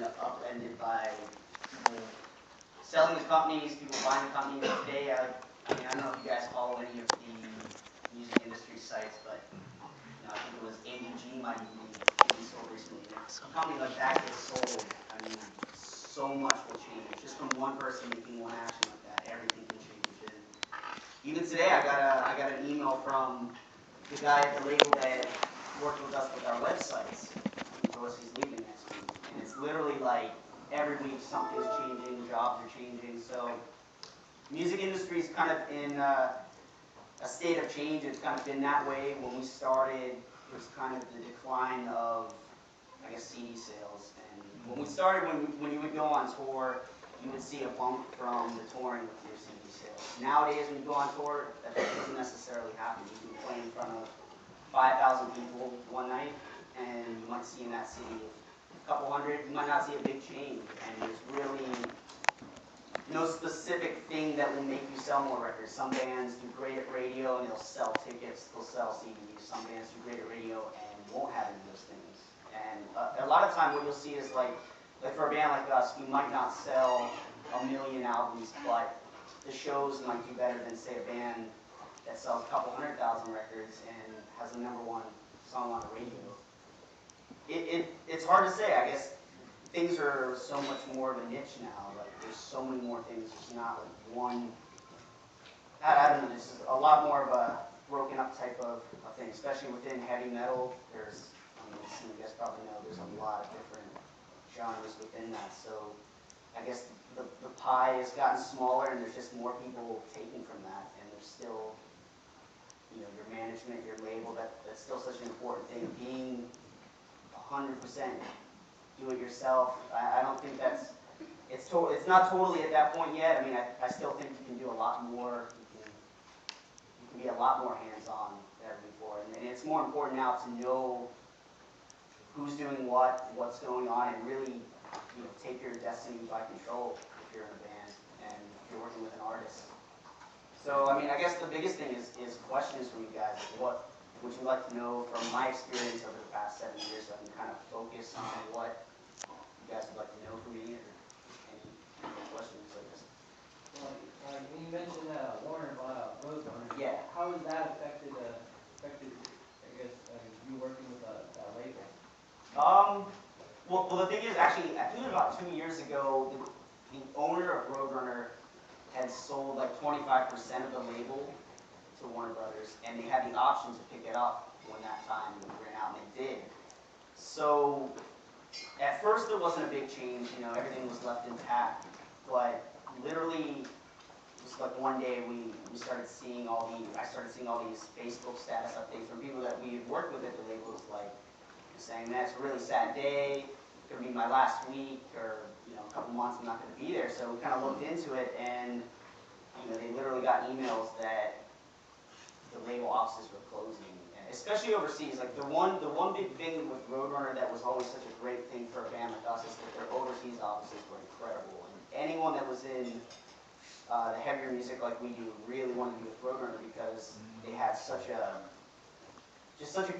upended by people selling the companies, people buying the companies. Today, I mean, I don't know if you guys follow any of the music industry sites, but I think it was AEG might even be sold recently. If a company like that gets sold, I mean, so much will change. Just from one person making one action like that, everything can change. And even today, I got an email from the guy at the label that worked with us with our websites. He told us he's leaving next week, and it's literally like every week something's changing, jobs are changing. So, music industry is kind of in a state of change. It's kind of been that way. When we started, it was kind of the decline of, I guess, CD sales. And when we started, when you would go on tour, you would see a bump from the touring with your CD sales. Nowadays, when you go on tour, that doesn't necessarily happen. You can play in front of 5,000 people one night, and you might see in that city a couple hundred. You might not see a big change, and there's really no specific thing that will make you sell more records. Some bands do great at radio and they'll sell tickets, they'll sell CDs. Some bands do great at radio and won't have any of those things. And a lot of time what you'll see is like for a band like us, we might not sell 1 million albums, but the shows might do better than, say, a band that sells a couple 100,000 records and has the #1 song on the radio. It's hard to say. I guess things are so much more of a niche now. Like there's so many more things. There's not like one. I don't know. This is a lot more of a broken up type of thing, especially within heavy metal. There's, I mean, you guys probably know, there's a lot of different genres within that. So I guess the pie has gotten smaller, and there's just more people taking from that. And there's still, you know, your management, your label. That's still such an important thing. Being 100% do it yourself. I don't think it's not totally at that point yet. I mean, I still think you can do a lot more. You can be a lot more hands-on than ever before. And it's more important now to know who's doing what's going on, and really, you know, take your destiny by control if you're in a band and if you're working with an artist. So, I mean, I guess the biggest thing is questions from you guys. What would you like to know from my experience over the past 7 years, so I can kind of focus on what you guys would like to know from me, or any questions like this? Well, when you mentioned Warner bought Roadrunner, Yeah. how has that affected I guess, you working with that label? Well, the thing is, actually, I think about 2 years ago, the owner of Roadrunner had sold like 25% of the label to Warner Brothers, and they had the option to pick it up when that time ran out, and they did. So at first there wasn't a big change, you know, everything was left intact, but literally just like one day I started seeing all these Facebook status updates from people that we had worked with at the labels, like saying, man, it's a really sad day, it's gonna be my last week, or, you know, a couple months I'm not gonna be there. So we kind of looked into it, and, you know, they literally got emails that the label offices were closing, and especially overseas. Like the one big thing with Roadrunner that was always such a great thing for a band like us is that their overseas offices were incredible. And anyone that was in the heavier music like we do really wanted to be with Roadrunner because they had such a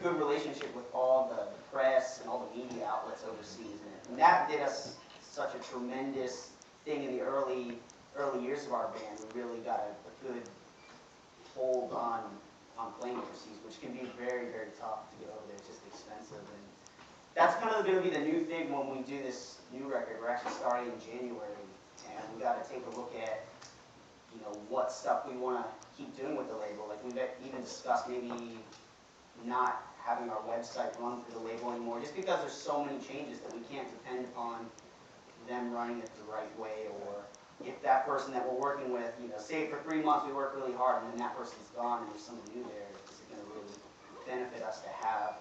good relationship with all the press and all the media outlets overseas, and that did us such a tremendous thing in the early years of our band. We really got a good hold on playing overseas, which can be very, very tough to get over there. It's just expensive, and that's kind of going to be the new thing when we do this new record. We're actually starting in January, and we got to take a look at, you know, what stuff we want to keep doing with the label. Like we've even discussed maybe not having our website run through the label anymore, just because there's so many changes that we can't depend upon them running it the right way. Or if that person that we're working with, you know, say for 3 months we work really hard and then that person's gone and there's someone new there, is it going to really benefit us to have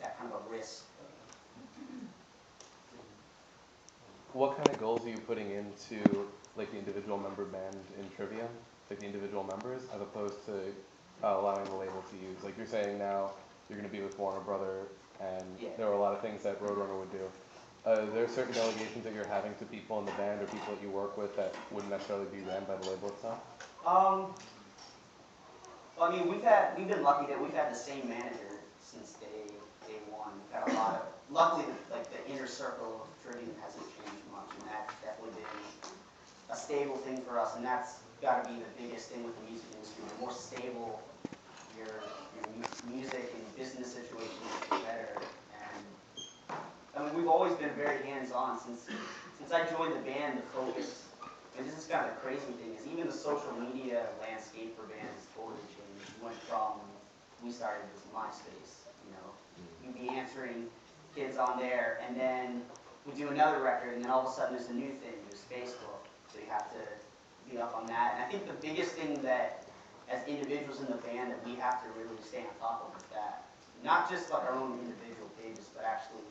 that kind of a risk? What kind of goals are you putting into like the individual member band in Trivium, like the individual members, as opposed to allowing the label to use? Like you're saying now, you're going to be with Warner Brother, and there are a lot of things that Roadrunner would do. There are certain delegations that you're having to people in the band or people that you work with that wouldn't necessarily be ran by the label itself? Well, I mean, we've been lucky that we've had the same manager since day day one. We've had a lot of, luckily, like the inner circle of Trivium hasn't changed much, and that's definitely been a stable thing for us, and that's got to be the biggest thing with the music industry. The more stable your music and business situation is, the better. And I mean, we've always been very hands-on since I joined the band. The focus, and this is kind of the crazy thing, is even the social media landscape for bands has totally changed. We went from, we started as MySpace, you know, you'd be answering kids on there, and then we do another record, and then all of a sudden there's a new thing, there's Facebook, so you have to be up on that. And I think the biggest thing that, as individuals in the band, that we have to really stay on top of is that, not just like our own individual pages, but actually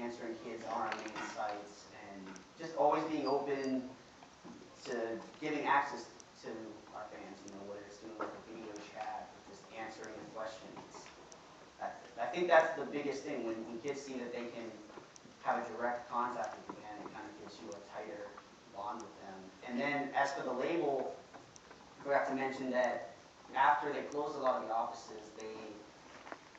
answering kids on our main sites, and just always being open to giving access to our fans, you know, whether it's doing like a video chat or just answering the questions. I think that's the biggest thing, when kids see that they can have a direct contact with the band, it kind of gives you a tighter bond with them. And then as for the label, I forgot to mention that after they closed a lot of the offices, they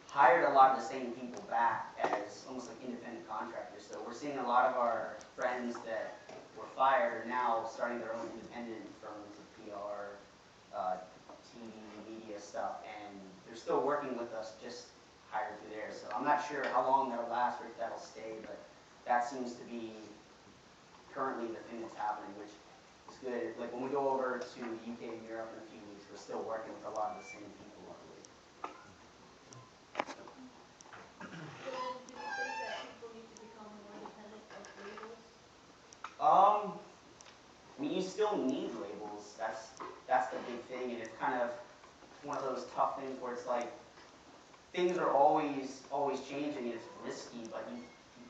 hired a lot of the same people back as almost like independent contractors. So we're seeing a lot of our friends that were fired are now starting their own independent firms of PR, TV, media stuff, and they're still working with us, just hired through there. So I'm not sure how long that'll last or if that'll stay, but that seems to be currently the thing that's happening, which is good. Like when we go over to the UK and Europe in a few weeks, we're still working with a lot of the same people, luckily. So then, do you think that people need to become more independent of labels? I mean, you still need labels. That's the big thing, and it's kind of one of those tough things where it's like things are always changing, and it's risky, but you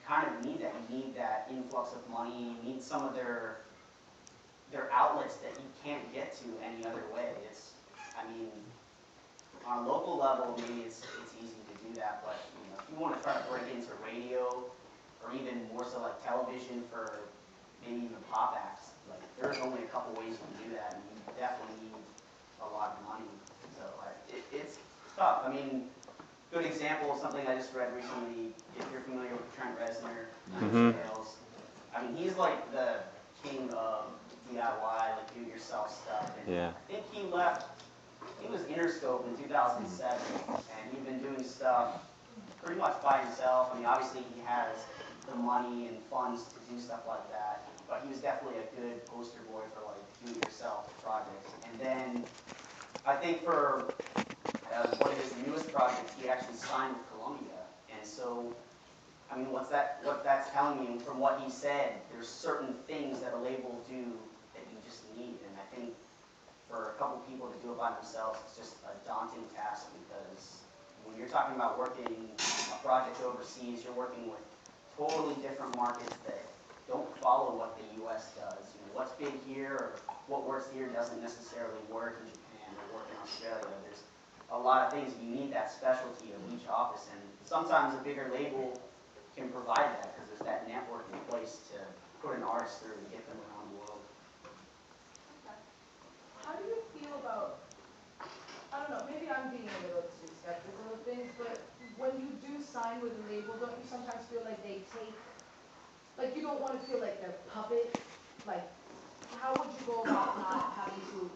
kind of need that. You need that influx of money. You need some of their outlets that you can't get to any other way. I mean, on a local level, maybe it's easy to do that, but you know, if you want to try to break into radio, or even more so like television for maybe even pop acts, like there's only a couple ways you can do that, and you definitely need a lot of money. So it's tough. I mean, good example of something I just read recently, if you're familiar with Trent Reznor, sales, I mean, he's like the king of DIY, like do-it-yourself stuff. And Yeah. I think he was Interscope in 2007, and he'd been doing stuff pretty much by himself. I mean, obviously he has the money and funds to do stuff like that, but he was definitely a good poster boy for like do-it-yourself projects. And then I think for one of his newest projects, he actually signed with Columbia. And so, I mean, what that's telling me, from what he said, there's certain things that a label do that you just need. And I think for a couple people to do it by themselves, it's just a daunting task, because when you're talking about working a project overseas, you're working with totally different markets that don't follow what the U.S. does. You know, what's big here or what works here doesn't necessarily work in Japan or work in Australia. There's a lot of things. You need that specialty of each office, and sometimes a bigger label can provide that because there's that network in place to put an artist through and get them around the world. Okay. How do you feel about, I don't know, maybe I'm being a little too skeptical of things, but when you do sign with a label, don't you sometimes feel like they take, like you don't want to feel like they're puppets? Like, how would you go about not having to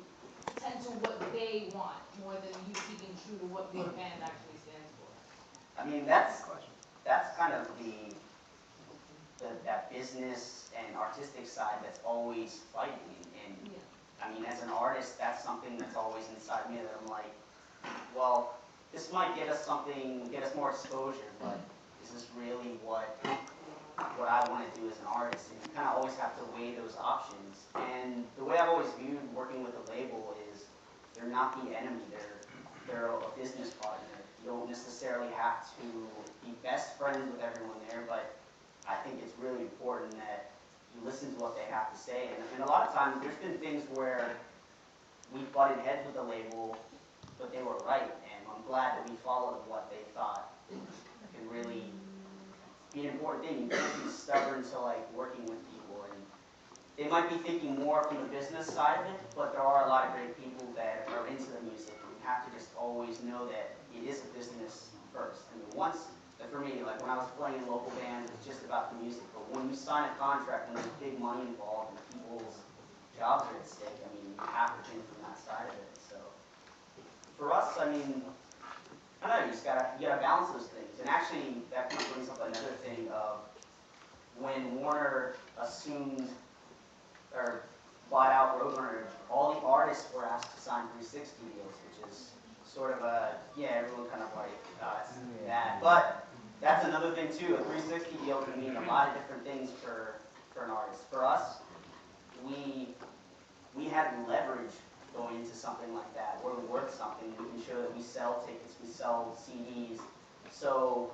tend to what they want more than you keeping true to what your band actually stands for? I mean, that's kind of that business and artistic side that's always fighting. And Yeah. I mean, as an artist, that's something that's always inside me, that I'm like, well, this might get us more exposure, but is this really what I want to do as an artist? And you kind of always have to weigh those options. And the way I've always viewed working with a label is they're not the enemy, they're a business partner. You don't necessarily have to be best friends with everyone there, but I think it's really important that you listen to what they have to say. And a lot of times there's been things where we butted heads with the label, but they were right, and I'm glad that we followed what they thought can really be an important thing. You can't be stubborn to like working with people, and they might be thinking more from the business side of it, but there are a lot of great people that are into the music, and you have to just always know that it is a business first. I mean, once for me, like when I was playing in local bands, it's just about the music. But when you sign a contract and there's big money involved and people's jobs are at stake, I mean, you have to think from that side of it. So for us, I mean, I don't know, you gotta balance those things. And actually, that kind of brings up another thing of when Warner assumed or bought out Roadrunner, all the artists were asked to sign 360 deals, which is sort of a, yeah, everyone kind of like, it's that. But that's another thing too, a 360 deal can mean a lot of different things for an artist. For us, we had leverage going into something like that. We're worth something. We can show that we sell tickets, we sell CDs. So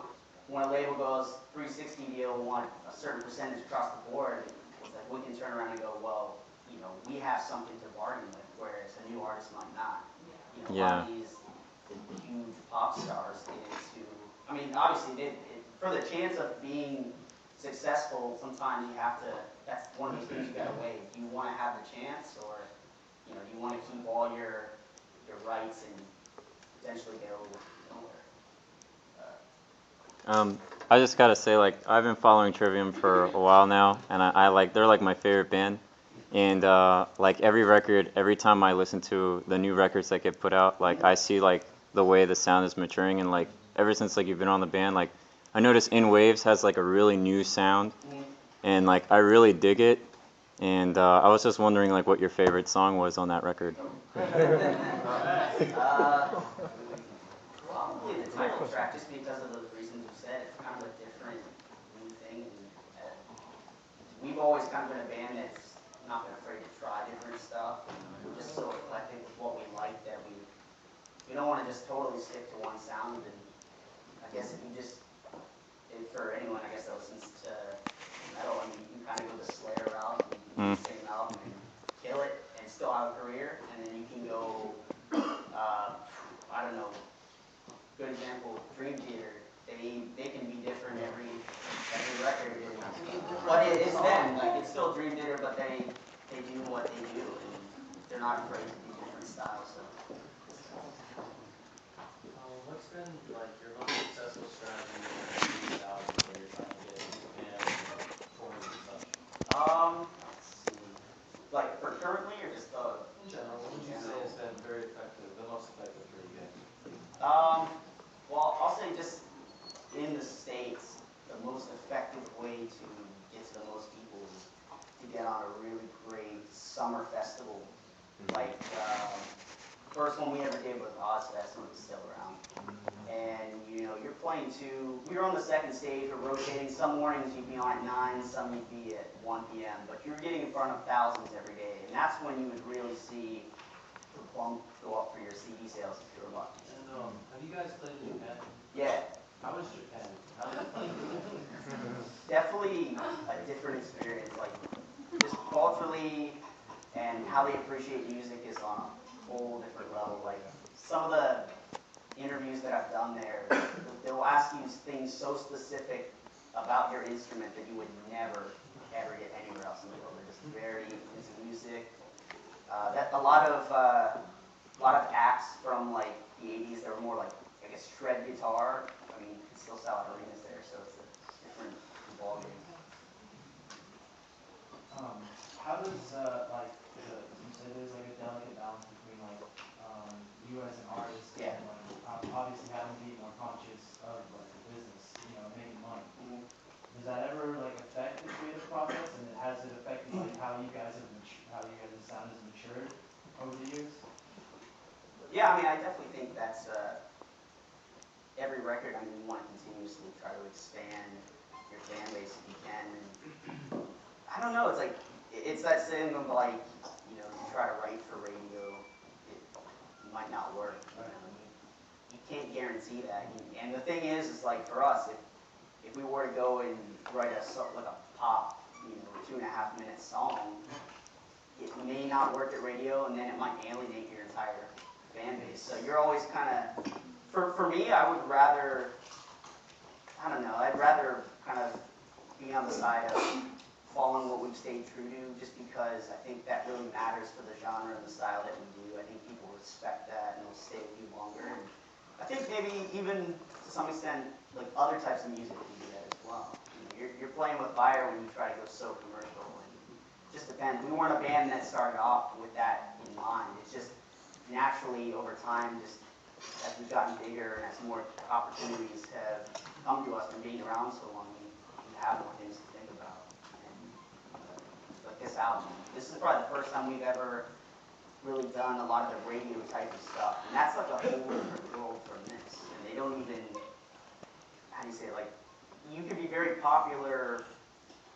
when a label goes 360 deal, we want a certain percentage across the board, it's like we can turn around and go, well, you know, we have something to bargain with, whereas a new artist might not. You know, a lot of these huge pop stars get into, I mean, obviously, for the chance of being successful, sometimes you have to, that's one of those things you gotta weigh. Do you want to have the chance, or, you know, do you want to keep all your rights and potentially go nowhere? I just gotta say, like, I've been following Trivium for a while now, and I like, they're like my favorite band. And like every record, every time I listen to the new records that get put out, like I see like the way the sound is maturing, and like ever since like you've been on the band, like I noticed In Waves has like a really new sound, and like I really dig it. And I was just wondering like what your favorite song was on that record. Probably the title track, just because of those reasons you said. It's kind of a different new thing. And, we've always kind of been a band that's not been afraid to try different stuff. And we're just so eclectic with what we like that we don't want to just totally stick to one sound. And I guess if you just, for anyone, I guess that listens to metal, I mean, you can kind of go the Slayer route, and you can sing an album and kill it and still have a career, and then you can go, I don't know, good example, Dream Theater. They can be different every record, but it's them. Like it's still Dream Theater, but they do what they do, and they're not afraid to do different styles. So. What's been like your most successful strategy for these albums that you're trying to get and tours and such? Let's see. Like for currently, or just in general? What would you say has been very effective, the most effective for you guys? Well, I'll say just in the States, the most effective way to get to the most people is to get on a really great summer festival. Like, first one we ever did was Ozfest when it was still around. And, you know, you're playing we were on the second stage, we're rotating. Some mornings you'd be on at 9, some you'd be at 1 p.m. But you're getting in front of thousands every day. And that's when you would really see the bump go up for your CD sales if you were lucky. And have you guys played in Japan? Yeah. How was Japan? How was it? Definitely a different experience. Like, just culturally and how they appreciate music is on a whole different level. Like, some of the interviews that I've done there, they'll ask you things so specific about your instrument that you would never, ever get anywhere else in the world. They're just very into music. A lot of acts from like the 80s that were more like, I guess, shred guitar. I mean, you can still sell out arenas there, so it's a different ballgame. How does like you said there's like a delicate balance between like you as an artist and like obviously having to be more conscious of like the business, you know, making money. Does that ever like affect the creative process, and has it affected like how you guys' sound has matured over the years? Yeah, I mean, I definitely think that's every record. I mean, you want to continuously try to expand your fan base if you can. And I don't know. It's like it's that saying of like, you know, you try to write for radio, it might not work. You know, you can't guarantee that. And the thing is like for us, if we were to go and write like a pop, you know, 2.5-minute song, it may not work at radio, and then it might alienate your entire fan base. So you're always kind of, for me, I would rather, I don't know, I'd rather kind of be on the side of following what we've stayed true to, just because I think that really matters for the genre and the style that we do. I think people respect that and they'll stay with you longer. And I think maybe even to some extent like other types of music can do that as well. You're playing with fire when you try to go so commercial, and it just depends. We weren't a band that started off with that in mind. It's just naturally over time, just as we've gotten bigger and as more opportunities have come to us from being around so long, we have more things to think about. And like this album, this is probably the first time we've ever really done a lot of the radio type of stuff, and that's like a whole different world from this. And they don't even, how do you say it, like, you could be very popular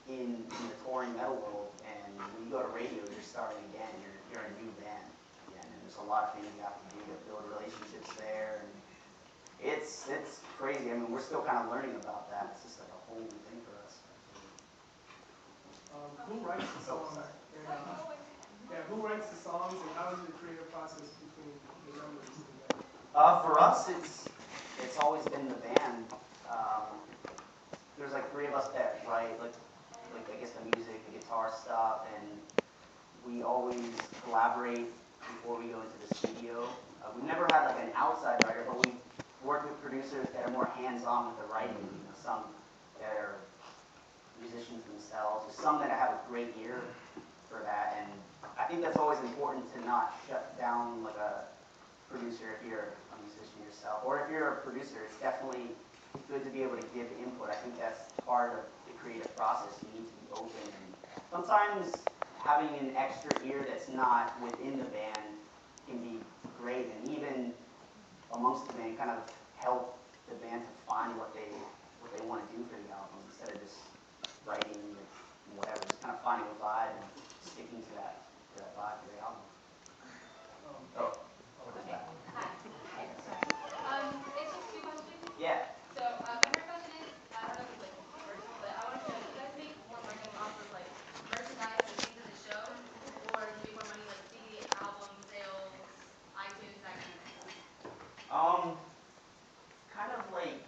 in the touring metal world, and when you go to radio, you're starting again. You're a new band again, and there's a lot of things you have to do to build relationships there. And it's crazy. I mean, we're still kind of learning about that. It's just like a whole new thing for us. Who writes the songs? Who writes the songs, and how is the creative process between the members of the band? For us, it's always been the band. There's like 3 of us that write, like I guess the music, the guitar stuff, and we always collaborate before we go into the studio. We've never had like an outside writer, but we work with producers that are more hands-on with the writing. Some that are musicians themselves, or some that have a great ear for that. And I think that's always important to not shut down like a producer if you're a musician yourself, or if you're a producer. It's definitely good to be able to give input. I think that's part of the creative process. You need to be open, and sometimes having an extra ear that's not within the band can be great, and even amongst the band kind of help the band to find what they want to do for the album, instead of just writing whatever, just kind of finding a vibe and sticking to that vibe for the album. Okay. Hi. It's just 2 questions. Yeah. So my first question is, I don't know if it's like personal, but I want to know, do you guys make more money off of like merchandise and things at the show, or do you make more money like CD, album sales, iTunes, that kind of thing? Kind of like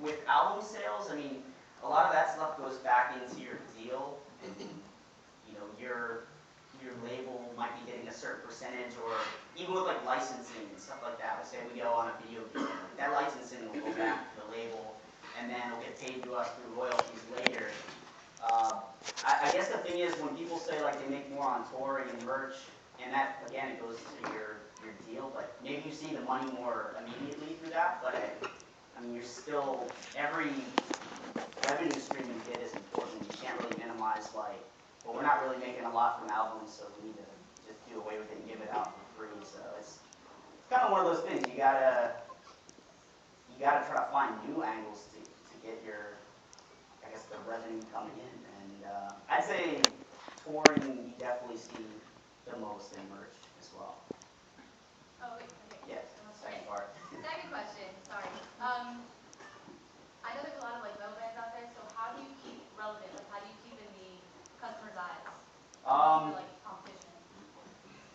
with album sales, I mean, a lot of that stuff goes back into your deal, and your label might be getting a certain percentage, or even with like licensing and stuff like that. Let's say we go on a video deal, that licensing will go back to the label, and then it'll get paid to us through royalties later. I guess the thing is, when people say like they make more on touring and merch, and that again, it goes to your deal, but maybe you see the money more immediately through that, but I mean, you're still, every revenue stream you get is important. You can't really minimize like, well, we're not really making a lot from albums, so we need to just do away with it and give it out for free. So it's kind of one of those things. You gotta try to find new angles to get your, I guess, the revenue coming in. And I'd say touring, you definitely see the most in merch as well. Oh, wait, okay. Yes, second part. Second question, sorry. I know there's a lot of like metal bands out there, so how do you keep relevant? Like, how do you keep in the customer's eyes? For like competition?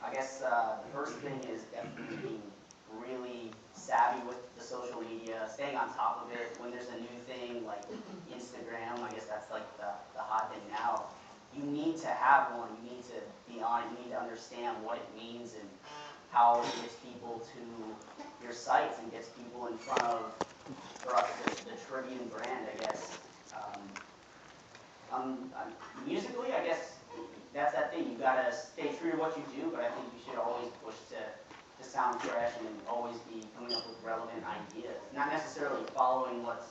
I guess the first thing is definitely being really savvy with the social media, staying on top of it. When there's a new thing like Instagram, I guess that's like the hot thing now. You need to have one. You need to be on it. You need to understand what it means and how it gets people to your sites and gets people in front of, for us, the Tribune brand, I guess. Musically, I guess that's that thing. You gotta stay true to what you do, but I think you should always push to sound fresh and always be coming up with relevant ideas. Not necessarily following what's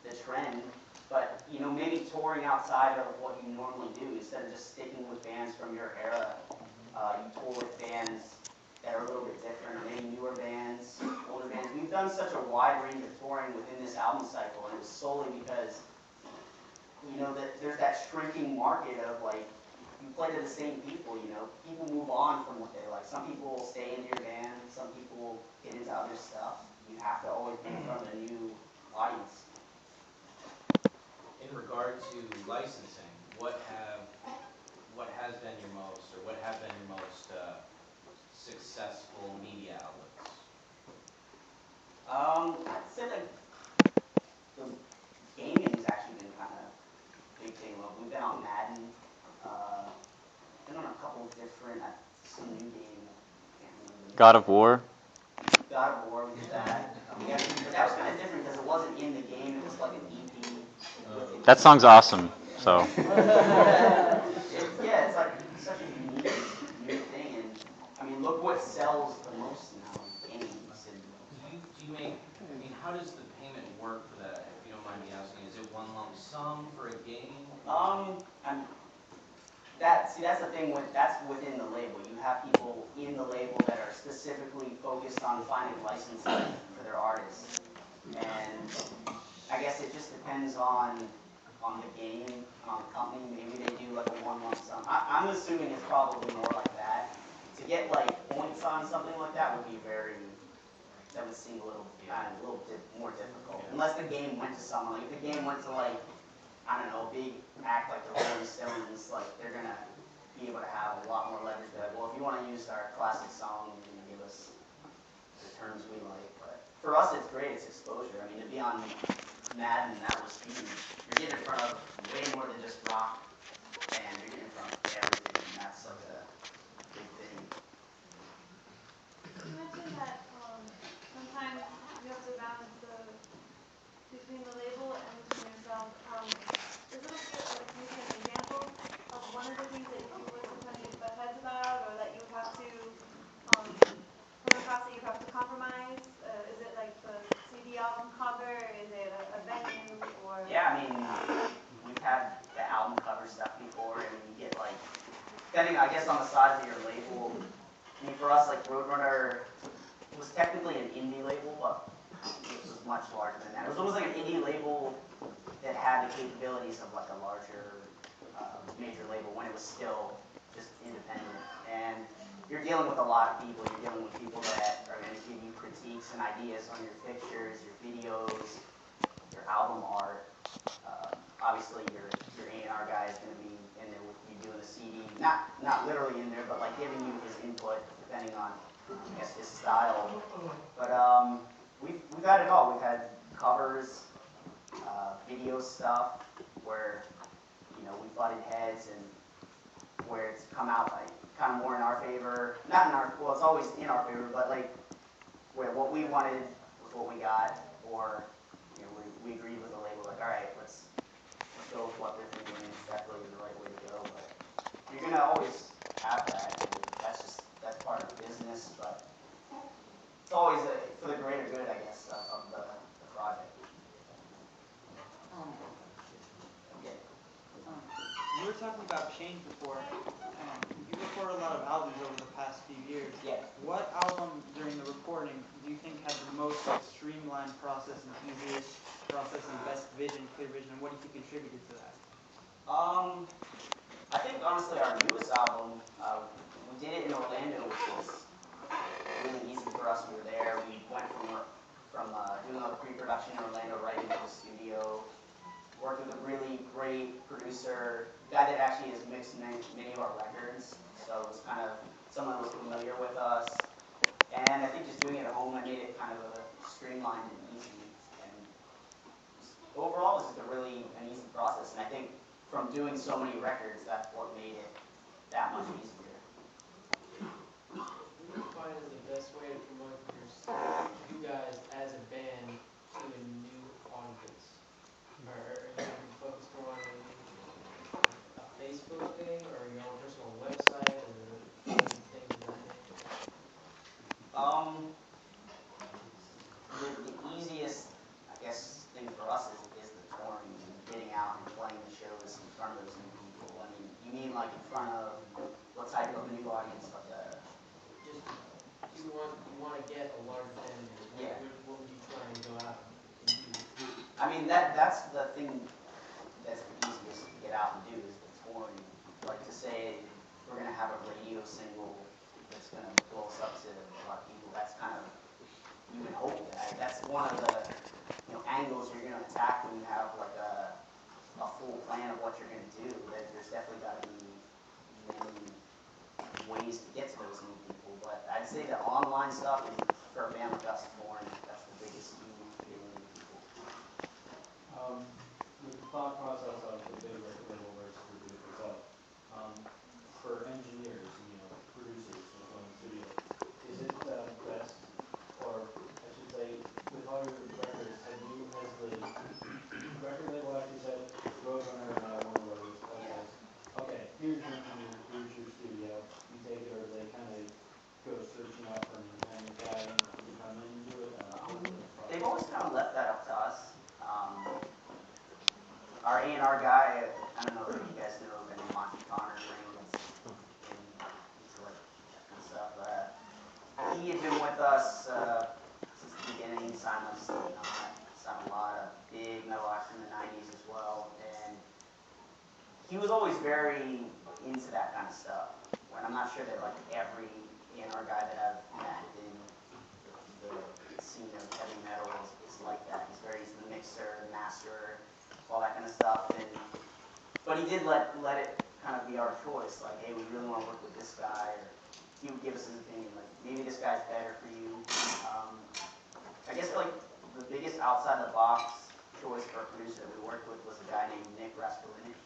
the trend, but maybe touring outside of what you normally do instead of just sticking with bands from your era. You tour with bands that are a little bit different, or maybe newer bands, older bands. We've done such a wide range of touring within this album cycle, and it was solely because that there's that shrinking market of like, you play to the same people, people move on from what they like. Some people will stay into your band, some people will get into other stuff. You have to always be in front of a new audience. In regard to licensing, what has been your most, or what have been your most successful media outlets? I'd say like the gaming has actually been kind of a big thing. Well, we've been on Madden, been on a couple of different, some new game. God of War. God of War, we did that. But that was kind of different because it wasn't in the game, it was like an EP. That song's awesome. So Yeah, it's like such a unique new thing, and I mean, look what sells the most now, games. And Do you make, I mean, how does the payment work for that, if you don't mind me asking? Is it one lump sum for a game? I'm, that's the thing that's within the label. You have people in the label that are specifically focused on finding licensing for their artists, and I guess it just depends on the game, on the company. Maybe they do like a one lump sum. I'm assuming it's probably more like that. To get like points on something like that would be that would seem a little bit more difficult. Unless the game went to someone. Like if the game went to like, I don't know, a big act like the Rolling Stones, like they're gonna be able to have a lot more leverage. Like, well, if you want to use our classic song, you're gonna give us the terms we like. But for us, it's great. It's exposure. I mean, to be on Madden, that was huge. You're getting in front of way more than just rock, and you're getting in front of everything, and that's such a big thing. You mentioned that sometimes you have to balance between the label and between yourself. Is it okay, like maybe an example of one of the things that you would sometimes butt heads about, or that you would have to come across that you have to compromise? Is it like the CD album cover? Is it a venue? Or Yeah, I mean, we've had the album cover stuff before, and you get like, depending, I guess, on the size of your label. I mean, for us, like Roadrunner was technically an indie label, but it was much larger than that. It was almost like an indie label that had the capabilities of like a larger major label when it was still just independent. And you're dealing with a lot of people. You're dealing with people that are going to give you critiques and ideas on your pictures, your videos, your album art. Obviously, your A&R guy is going to be in there with you doing the CD, not literally in there, but like giving you his input depending on, I guess, his style. But we've had it all. We've had covers, video stuff where we butted heads and where it's come out like kind of more in our favor. Not in our, well, it's always in our favor, but like where what we wanted was what we got, or we agreed with the label, like, all right, let's go with what they're thinking. It's definitely the right way to go. But you're gonna always have that. And that's part of the business, but it's always for the greater good, I guess, of the project. Yeah. You were talking about change before. You recorded a lot of albums over the past few years. Yeah. What album during the recording do you think had the most streamlined process and easiest process and best vision, clear vision, and what do you think contributed to that? I think honestly our newest album, we did it in Orlando, which was really easy for us. We were there. We went from doing all the pre-production in Orlando right into the studio. Worked with a really great producer, guy that actually has mixed many of our records, so it was kind of someone who was familiar with us. And I think just doing it at home, I made it kind of a streamlined and easy. And overall, it's just an easy process. And I think from doing so many records, that's what made it that much easier. What do you find is the best way to promote you guys as a band to a new audience? Are you focused more on a Facebook thing or your own personal website or things of that nature? The easiest, I guess, thing for us is the touring and getting out and playing the shows in front of those new people. I mean, you mean like in front of what type of new audience? Like Just you want to get a large fan base. Yeah. What would you try and go out and do? I mean, that's the thing that's the easiest to get out and do is the touring. Like to say we're gonna have a radio single that's gonna blow us up to a lot of people. That's kind of, you would hope that. That's one of the angles you're gonna attack when you have like a full plan of what you're gonna do. There's definitely got to be many ways to get to those new people. But I'd say the online stuff is for a band like us, touring. That's the biggest key to getting new people. With the thought process of the big record label versus the do-it-yourself, for engineers, producers, or going to the studio, is it best, or I should say, with all your records, has he had been with us since the beginning. He signed like Slipknot, signed a lot of big metal acts in the 90s as well. And he was always very into that kind of stuff. When I'm not sure that like every A&R guy that I've met in the scene of heavy metal is like that. He's very into the mixer, the master, all that kind of stuff. But he did let it kind of be our choice. Like, hey, we really want to work with this guy, or he would give us his opinion. Like, maybe this guy's better for you. I guess like the biggest outside the box choice for a producer that we worked with was a guy named Nick Raskulinich,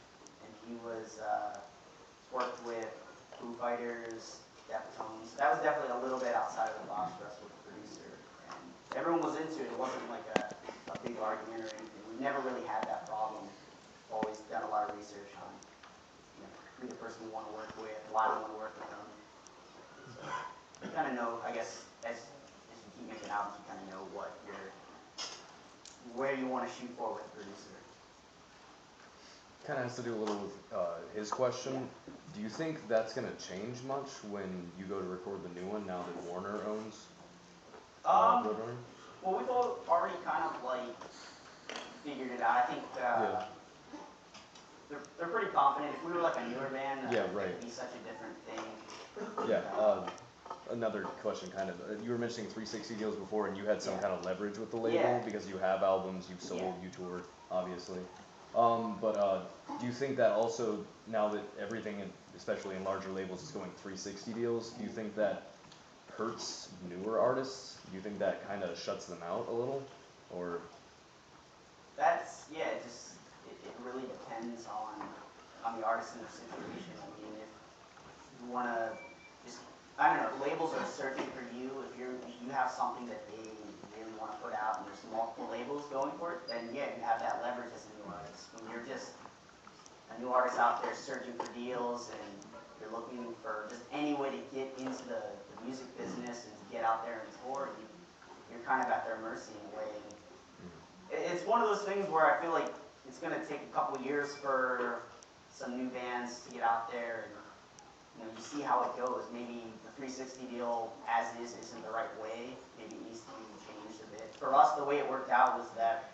and he was worked with Foo Fighters, Deftones. That was definitely a little bit outside of the box for us with the producer, and everyone was into it. It wasn't like a big argument or anything. We never really had that problem. Always done a lot of research on who the person we want to work with, why we want to work with them. So you kind of know, I guess, as you keep making albums, you kind of know where you want to shoot for with the producer. Kind of has to do a little with his question. Do you think that's going to change much when you go to record the new one now that Warner owns Roadrunner? Well, we've already kind of like figured it out. I think they're pretty confident. If we were like a newer band, it would be such a different thing. Yeah. Another question, kind of. You were mentioning 360 deals before, and you had some kind of leverage with the label because you have albums, you've sold, you toured, obviously. But do you think that also, now that everything, especially in larger labels, is going 360 deals, do you think that hurts newer artists? Do you think that kind of shuts them out a little, or? It really depends on the artist and their situation. I mean, if you want to just, I don't know, labels are searching for you. If you have something that they really want to put out and there's multiple labels going for it, then yeah, you have that leverage as a new artist. When you're just a new artist out there searching for deals and you're looking for just any way to get into the music business and to get out there and tour, you're kind of at their mercy in a way. And it's one of those things where I feel like it's going to take a couple years for some new bands to get out there, and you see how it goes. Maybe the 360 deal as is isn't the right way. Maybe it needs to be changed a bit. For us, the way it worked out was that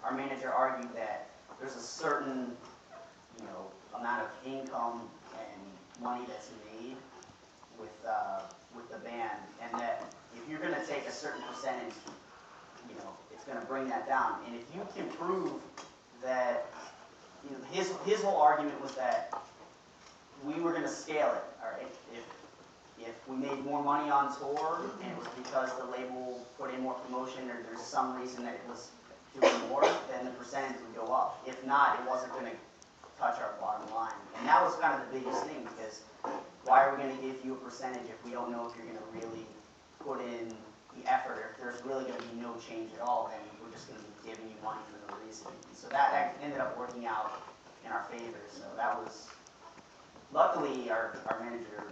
our manager argued that there's a certain amount of income and money that's made with the band, and that if you're going to take a certain percentage, it's going to bring that down. And if you can prove that, his whole argument was that we were going to scale it, all right? If we made more money on tour and it was because the label put in more promotion or there's some reason that it was doing more, then the percentage would go up. If not, it wasn't going to touch our bottom line. And that was kind of the biggest thing, because why are we going to give you a percentage if we don't know if you're going to really put in the effort, or if there's really going to be no change at all, then we're just going to be giving you money for no reason. And so that ended up working out in our favor. So that was, luckily, our manager,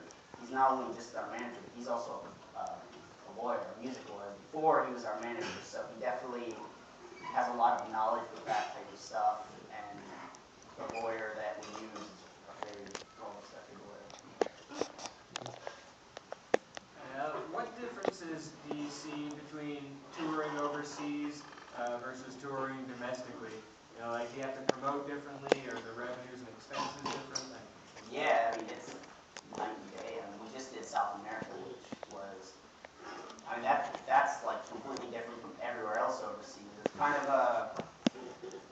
he's not only just our manager, but he's also a lawyer, a music lawyer. Before he was our manager, so he definitely has a lot of knowledge with that type of stuff, and the lawyer that we use is a very well-respected lawyer. What differences do you see between touring overseas versus touring domestically? Like, do you have to promote differently, or the revenues and expenses different? Yeah, I mean, it's night and day. I mean, we just did South America, which was, I mean, that's like completely different from everywhere else overseas. It's kind of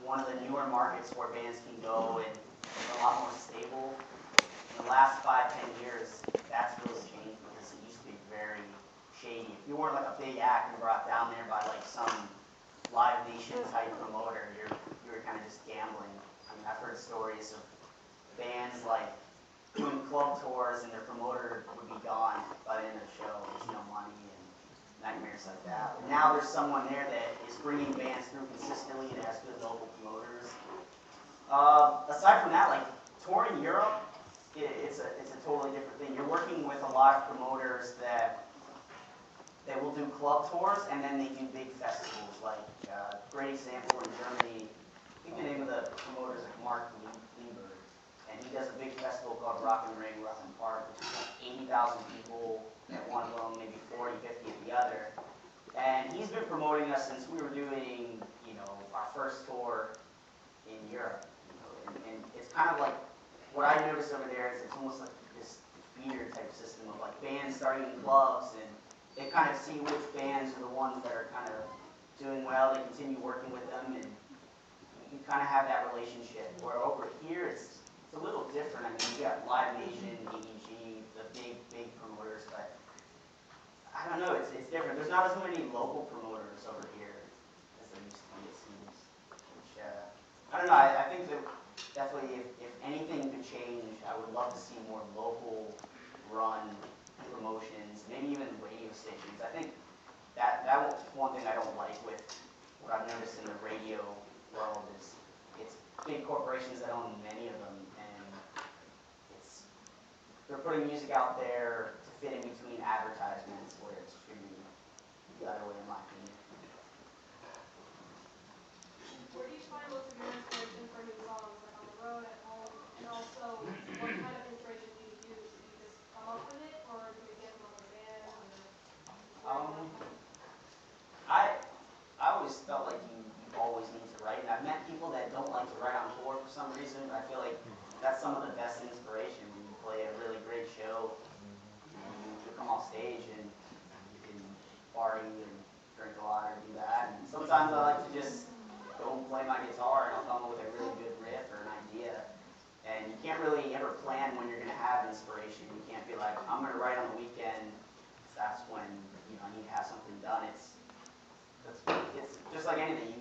one of the newer markets where bands can go, and it's a lot more stable. In the last 5-10 years, that's really changed, because it used to be very shady. If you weren't like a big act and brought down there by like some Live Nation type promoter, you were kind of just gambling. I mean, I've heard stories of bands like doing club tours and their promoter would be gone by the end of the show. There's no money and nightmares like that. But now there's someone there that is bringing bands through consistently and has good local promoters. Aside from that, like touring Europe, it's a totally different thing. You're working with a lot of promoters that will do club tours, and then they do big festivals. Like, great example in Germany, I think the name of the promoter is like Mark Lieber, and he does a big festival called Rock and Ring, Rock and Park, which is like 80,000 people at one of them, maybe 40, 50 at the other. And he's been promoting us since we were doing, our first tour in Europe. And it's kind of like, what I noticed over there is it's almost like this feeder type system of like bands starting in clubs, and they kind of see which bands are the ones that are kind of doing well, they continue working with them, and you kind of have that relationship. Where over here, it's a little different. I mean, you got Live Nation, EEG, the big promoters, but I don't know, it's different. There's not as many local promoters over here as there used to be, it seems. Which, I don't know, I think that definitely if anything could change, I would love to see more local run promotions, maybe even radio stations. I think that was one thing I don't like with what I've noticed in the radio world is it's big corporations that own many of them, and they're putting music out there to fit in between advertisements where it should be the other way, in my opinion. Where do you find most of your inspiration for new songs, like on the road, at home, and also what kind of inspiration do you use? Do you just come up with it, or do you get from other bands, or I always felt like you always need to write, and I've met people that don't like to write on tour for some reason, but I feel like that's some of the best inspiration. When you play a really great show, you come off stage and you can party and drink a lot or do that. And sometimes I like to just go and play my guitar and I'll come up with a really good riff or an idea. And you can't really ever plan when you're going to have inspiration. You can't be like, I'm going to write on the weekend. That's when I need to have something done. It's just like anything. You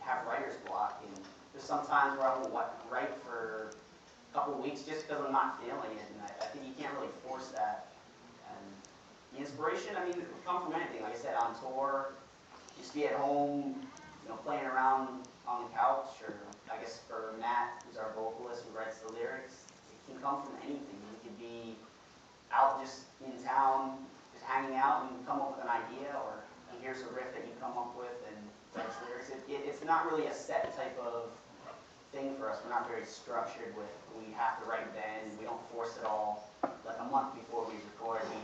have writer's block, and there's some times where I won't write for a couple of weeks just because I'm not feeling it, and I think you can't really force that. And the inspiration, I mean, it can come from anything. Like I said, on tour, just be at home, playing around on the couch, or I guess for Matt, who's our vocalist who writes the lyrics, it can come from anything. You could be out just in town, just hanging out, and come up with an idea, or here's a riff that you come up with and writes lyrics. It's not really a set type of thing for us. We're not very structured with, we have to write then. We don't force it all like a month before we record. We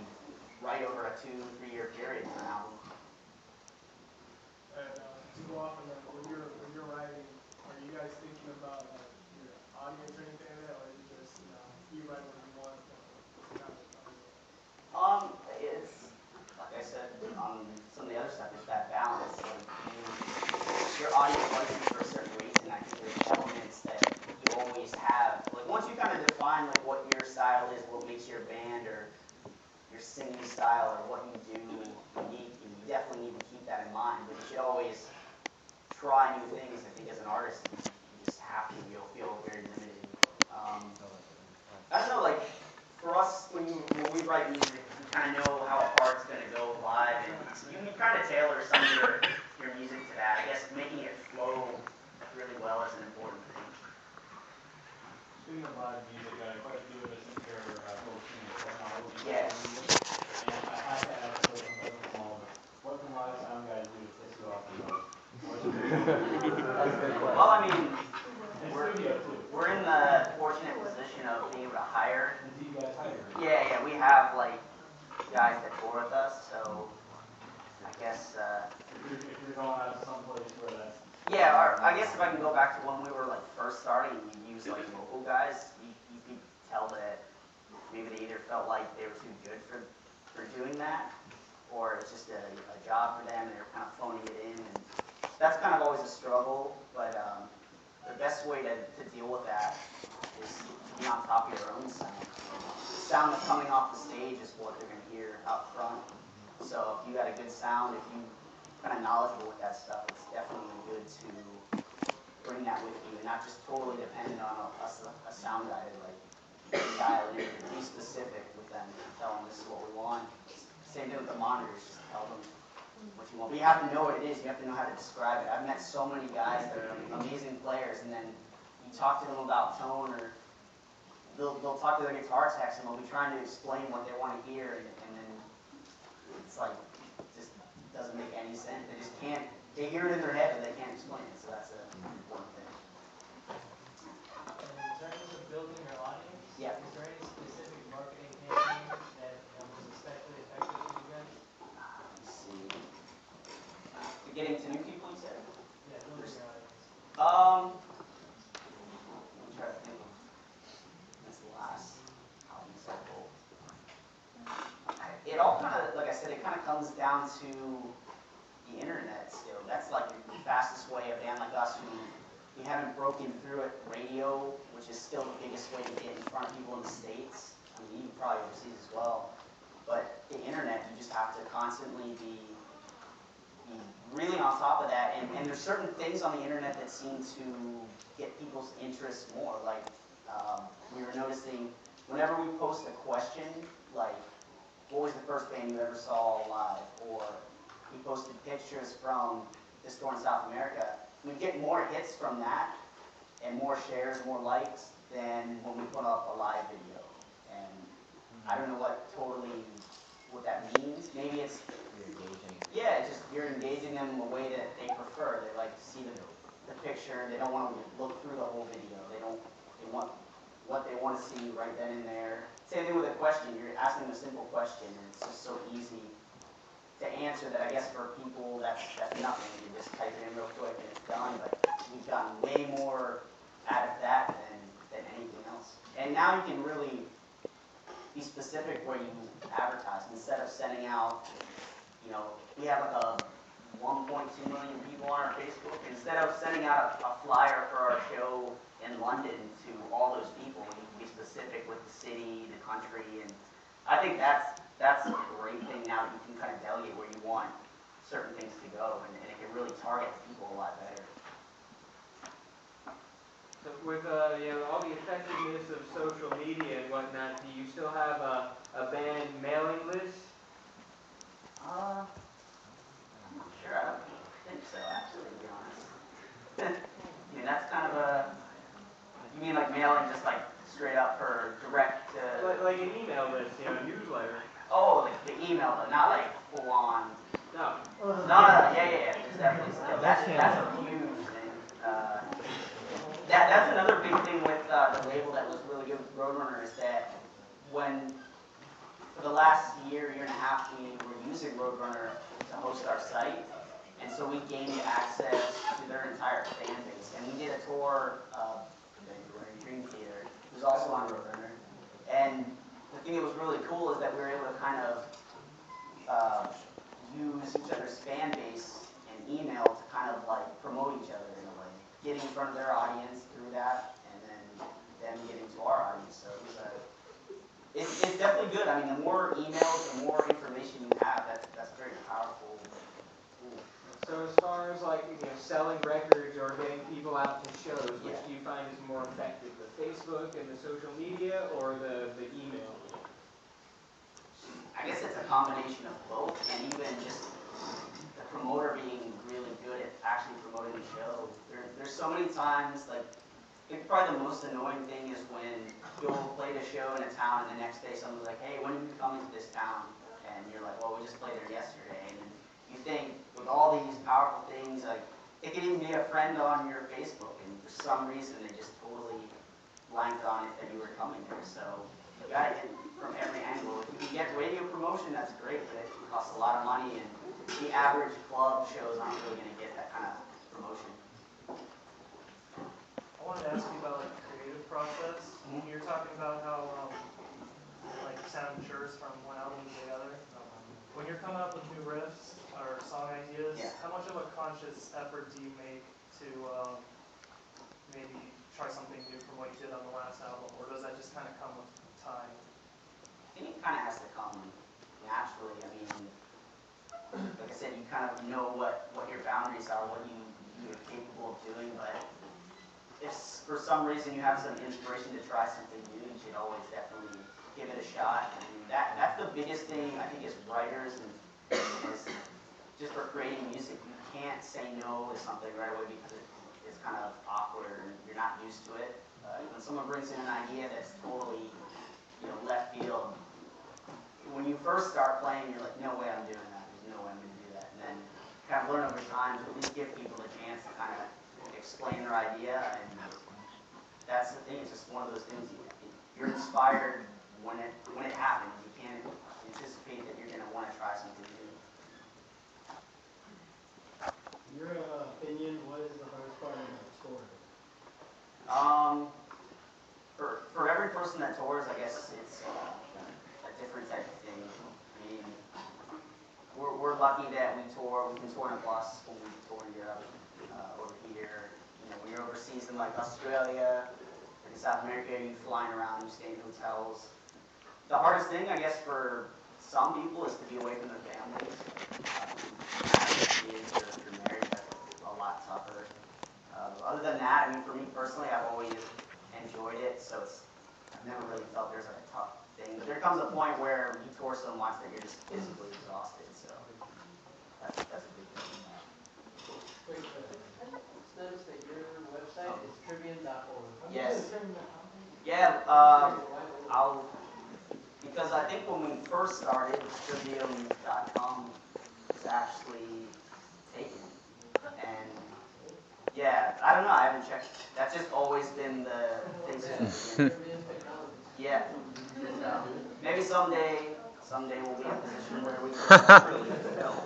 write over a 2-3 year period for an album. And to go off on that, when you're writing, are you guys thinking about your audience or anything like that, or is it just you write what you want? It's like I said on some of the other stuff. It's that balance. Like your audience likes you for a certain reason. I think there's elements that you always have. Like once you kind of define like what your style is, what makes your band or your singing style or what you do unique, and you definitely need to keep that in mind. But you should always try new things. I think as an artist, you just have to. You'll feel very limited. I don't know, like for us, when we write music, we kind of know how a part's going to go live, and you can kind of tailor some of your music to that. I guess making it flow really well is an important thing. Speaking of live music, quite a few of us in here are focusing on technology. Yes. And I had actually some small, what can live sound guys do to piss you off the most? Well, I mean, And studio too. we're in the fortunate position of being able to hire. Do you guys hire? Yeah, we have like guys that tour with us, so I guess. If you're going out to some place where that's. Yeah, I guess if I can go back to when we were like first starting, we used like local guys. You could tell that maybe they either felt like they were too good for doing that, or it's just a job for them and they're kind of phoning it in. And that's kind of always a struggle, but the best way to deal with that is to be on top of your own sound. The sound that's coming off the stage is what they're going to hear out front. So if you got a good sound, if you kind of knowledgeable with that stuff, it's definitely good to bring that with you and not just totally dependent on a sound guy to like dial in. Be specific with them, tell them this is what we want. Same thing with the monitors, just tell them what you want. But you have to know what it is, you have to know how to describe it. I've met so many guys that are amazing players, and then you talk to them about tone, or they'll talk to their guitar techs and they'll be trying to explain what they want to hear, and then it's like, it just doesn't make any sense. They just can't, they hear it in their head but they can't explain it, so that's an important thing. And in terms of building your audience, Yeah. is there any specific marketing campaign that was especially effective said, it kind of comes down to the internet still. That's like the fastest way a band like us who we haven't broken through it. Radio, which is still the biggest way to get in front of people in the States. I mean, even probably overseas as well. But the internet, you just have to constantly be really on top of that. And there's certain things on the internet that seem to get people's interest more. Like we were noticing whenever we post a question, like what was the first band you ever saw live? Or we posted pictures from this tour in South America. We get more hits from that and more shares, more likes than when we put up a live video. And I don't know what that means. Maybe it's yeah, it's just you're engaging them in a way that they prefer. They like to see the picture. They don't want to look through the whole video. They want what they want to see right then and there. Same thing with a question. You're asking them a simple question, and it's just so easy to answer that. I guess for people that's nothing. You just type it in real quick and it's done. But we've gotten way more out of that than anything else. And now you can really be specific where you advertise instead of sending out. You know, we have like a 1.2 million people on our Facebook. Instead of sending out a flyer for our show in London to all those people, you can be specific with the city, the country, and I think that's a great thing now that you can kind of delegate where you want certain things to go, and it can really target people a lot better. So with all the effectiveness of social media and whatnot, do you still have a band mailing list? I'm not sure. I don't think so, actually, to be honest. I mean, that's kind of you mean like mailing just like straight up for direct Like an email list, a newsletter. Oh, like the email, but not like full on. No. No, yeah. There's definitely still, that's a huge thing. That's another big thing with the label that was really good with Roadrunner is that when for the last year and a half, we were using Roadrunner to host our site, and so we gained access to their entire fan base. And we did a tour of the Dream Theater, it was also on Roadrunner. And the thing that was really cool is that we were able to kind of use each other's fan base and email to kind of like promote each other in a way, getting in front of their audience through that, and then them getting to our audience. So it was it's definitely good. I mean, the more emails, the more information you have, that's very powerful. So as far as like selling records or getting people out to shows, which do you find is more effective, the Facebook and the social media, or the email? I guess it's a combination of both, and even just the promoter being really good at actually promoting the show. There's so many times, like, I think probably the most annoying thing is when you'll play the show in a town and the next day someone's like, hey, when are you coming to this town? And you're like, well, we just played there yesterday. And you think with all these powerful things, like, it could even be a friend on your Facebook, and for some reason they just totally blanked on it that you were coming there. So you gotta hit from every angle. If you can get radio promotion, that's great, but it costs a lot of money, and the average club shows aren't really gonna get that kind of promotion. I wanted to ask you about like the creative process. You're talking about how like sound matures from one album to the other. When you're coming up with new riffs or song ideas, how much of a conscious effort do you make to maybe try something new from what you did on the last album, or does that just kind of come with time? I think it kind of has to come naturally. I mean, like I said, you kind of know what your boundaries are, what you're capable of doing, but if for some reason you have some inspiration to try something new, you should always definitely give it a shot. I mean, that's the biggest thing, I think, as writers and as just for creating music. You can't say no to something right away because it's kind of awkward and you're not used to it. When someone brings in an idea that's totally, left field, when you first start playing, you're like, no way I'm doing that. There's no way I'm going to do that. And then kind of learn over time to at least give people a chance to kind of explain their idea, and that's the thing. It's just one of those things. You're inspired when it happens. You can't anticipate that you're going to want to try something new. In your opinion, what is the hardest part of a tour? For every person that tours, I guess it's a different type of thing. I mean, we're lucky that we can tour in a bus when we tour in Europe, over here. You know, when you're overseas in like Australia, in South America, you're flying around, you stay in hotels. The hardest thing, I guess, for some people is to be away from their families. Kids, or if you're married, that's a lot tougher. Other than that, I mean, for me personally, I've always enjoyed it, so I've never really felt there's like a tough thing. But there comes a point where you tour so much that you're just physically exhausted, so that's a big thing. Wait, I just noticed that your website is trivium.org. Yes. Yeah, because I think when we first started, trivium.com was actually taken. And yeah, I don't know, I haven't checked. That's just always been the thing since the beginning. Yeah. So maybe someday we'll be in a position where we can really film.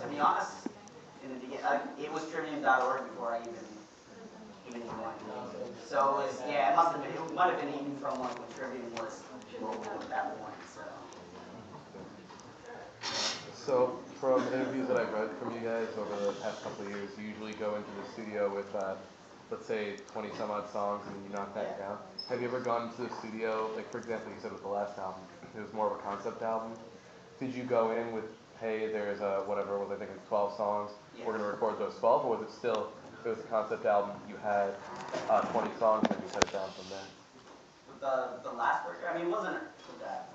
To be honest, in the beginning, it was trivium.org before I even joined. So it was, yeah, it might have been even from like when Trivium was local at that point. So from interviews that I've read from you guys over the past couple of years, you usually go into the studio with, let's say, 20 some odd songs and you knock that down. Have you ever gone into the studio, like for example, you said with the last album, it was more of a concept album. Did you go in with, hey, there's whatever, was I thinking 12 songs, we're going to record those 12, or was it still, it was a concept album, you had 20 songs and you cut it down from there? With the last record, I mean, it wasn't that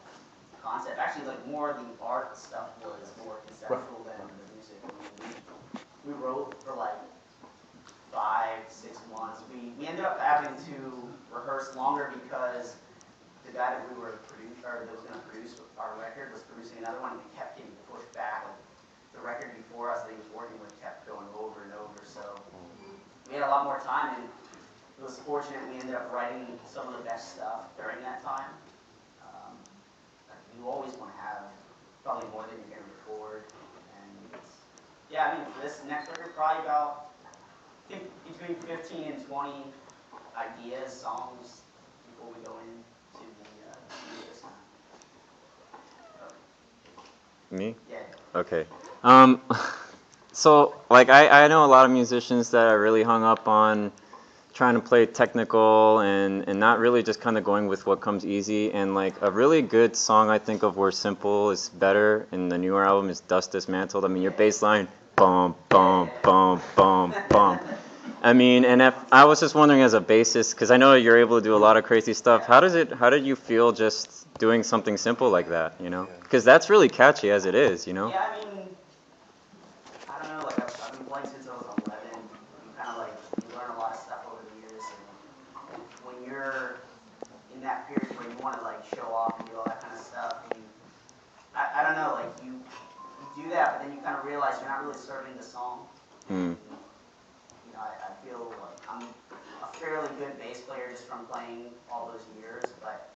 concept. Actually, like more of the art stuff was more conceptual than the music. I mean, we wrote for like 5-6 months. We ended up having to rehearse longer because the guy that was going to produce our record was producing another one, and we kept getting pushed back. Like, the record before us that he was working with kept going over and over. So we had a lot more time, and it was fortunate we ended up writing some of the best stuff during that time. You always want to have probably more than you're going to record. And yeah, I mean, for this next record, probably about, I think, between 15 and 20 ideas, songs, before we go into the studio time. Me? Yeah. Okay. So, like, I know a lot of musicians that are really hung up on trying to play technical and not really just kind of going with what comes easy. And, like, a really good song I think of where simple is better in the newer album is Dust Dismantled. I mean, your bass line, bum, bum, bum, bum, bum. I mean, and if I was just wondering as a bassist, because I know you're able to do a lot of crazy stuff, how did you feel just doing something simple like that, you know? Because that's really catchy as it is, you know? Yeah, I mean, I don't know, like, I've been playing since I was 11. You kind of, like, you learn a lot of stuff over the years, and when you're in that period where you want to, like, show off and do all that kind of stuff, I don't know, like, you do that, but then you kind of realize you're not really serving the song. Mm. You know, I feel like I'm a fairly good bass player just from playing all those years, but